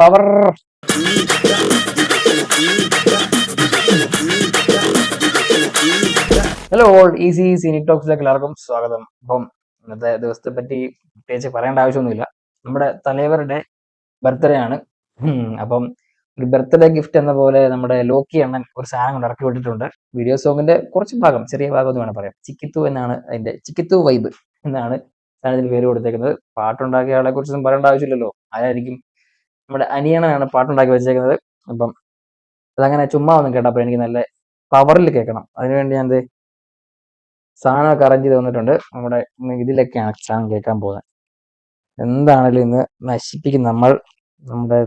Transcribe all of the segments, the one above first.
Power. Hello all, easy സീനി ടോക്സിലേക്ക് എല്ലാവർക്കും സ്വാഗതം. അപ്പം ഇന്നത്തെ ദിവസത്തെ പറ്റി പ്രത്യേകിച്ച് പറയേണ്ട ആവശ്യമൊന്നുമില്ല. നമ്മുടെ തലവരുടെ ബർത്ത്ഡേ ആണ്. അപ്പം ഒരു ബർത്ത്ഡേ ഗിഫ്റ്റ് എന്ന പോലെ നമ്മുടെ ലോക്കി അണ്ണൻ ഒരു സാധനം കൊണ്ട് ഇറക്കി വിട്ടിട്ടുണ്ട്. വീഡിയോ സോങ്ങിന്റെ കുറച്ച് ഭാഗം, ചെറിയ ഭാഗം എന്ന് വേണം പറയാം. ചിക്കിത്തു എന്നാണ് അതിന്റെ, ചിക്കിത്തു വൈബ് എന്നാണ് സാധനത്തിന് പേര് കൊടുത്തേക്കുന്നത്. പാട്ടുണ്ടാക്കിയ ആളെ കുറിച്ചൊന്നും പറയേണ്ട ആവശ്യമില്ലല്ലോ. ആരായിരിക്കും? നമ്മുടെ അനിയനാണ് പാട്ടുണ്ടാക്കി വെച്ചേക്കുന്നത്. അപ്പം അതങ്ങനെ ചുമ്മാ ഒന്നും കേട്ടപ്പോൾ എനിക്ക് നല്ല പവറിൽ കേൾക്കണം. അതിനുവേണ്ടി ഞാൻ സാധനമൊക്കെ അറേഞ്ച് ചെയ്ത് വന്നിട്ടുണ്ട്. നമ്മുടെ ഇതിലൊക്കെയാണ് സാധനം കേൾക്കാൻ പോകുന്നത്. എന്താണെങ്കിലും ഇന്ന് നശിപ്പിക്കും നമ്മൾ. നമ്മുടെ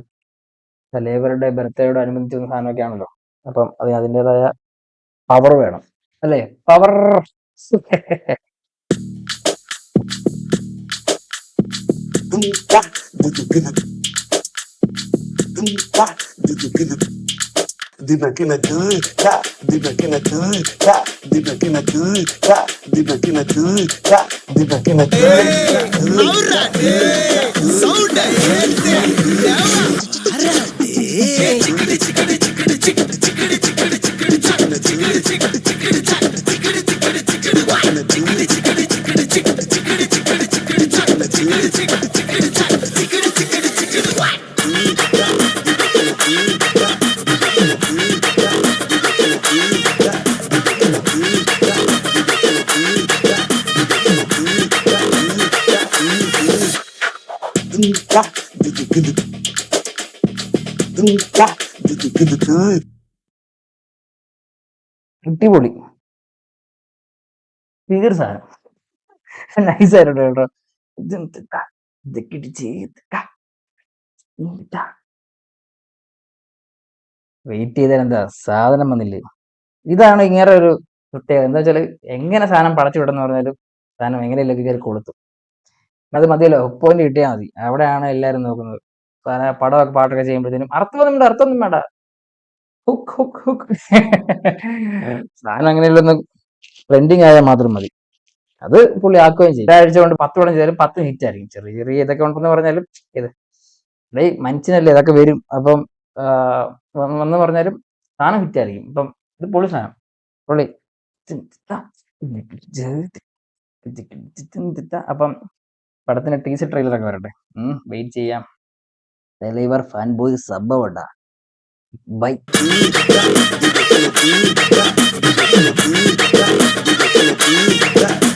തലേവരുടെ ബർത്ത്ഡേയോട് അനുബന്ധിച്ച സാധനമൊക്കെ ആണല്ലോ. അപ്പം അതിൻ്റെതായ പവർ വേണം അല്ലേ? Power. Deep back in the good, top. Deep back in the good, top. Deep back in the good, top. Deep back in the good, top. Deep back in the good. അടിപൊളി ഭീകര സാധനം. Nice ആയിട്ടുണ്ട് കേട്ടോ. Wait ചെയ്താൽ എന്താ സാധനം വന്നില്ലേ? ഇതാണ് ഇങ്ങനെ ഒരു പ്രത്യേകത. എന്താ വെച്ചാല് എങ്ങനെ സാധനം പടച്ചു വിടുന്ന പറഞ്ഞാലും സാധനം എങ്ങനെയല്ലൊക്കെ കയറി കൊളുത്തും. അത് മതിയല്ലോ, പോയിന്റ് കിട്ടിയാൽ മതി. അവിടെയാണ് എല്ലാരും നോക്കുന്നത്. പടമൊക്കെ പാട്ടൊക്കെ ചെയ്യുമ്പോഴത്തേനും അർത്ഥമൊന്നും വേണ്ട. Hook hook hook. സാധനം അങ്ങനെയുള്ളൊന്ന് ട്രെൻഡിങ് ആയാൽ മാത്രം മതി. അത് പുള്ളി ആക്കുകയും ചെയ്യും. ഒരാഴ്ച കൊണ്ട് 10 പടം ചെയ്താലും 10 ഹിറ്റ് ആയിരിക്കും. ചെറിയ ചെറിയ ഇതൊക്കെ ഉണ്ടെന്ന് പറഞ്ഞാലും ഇത് മനുഷ്യനല്ലേ, ഇതൊക്കെ വരും. അപ്പം വന്ന് പറഞ്ഞാലും സാധനം ഹിറ്റ് ആയിരിക്കും. ഇപ്പം ഇത് പൊളി സാധനം, പൊളി. അപ്പം പടത്തിന് ടീസർ ട്രെയിലറൊക്കെ വരട്ടെ. വെയിറ്റ് ചെയ്യാം. തലൈവർ ഫാൻ ബോയ് സംഭവണ്ട. ബൈ. Yeah.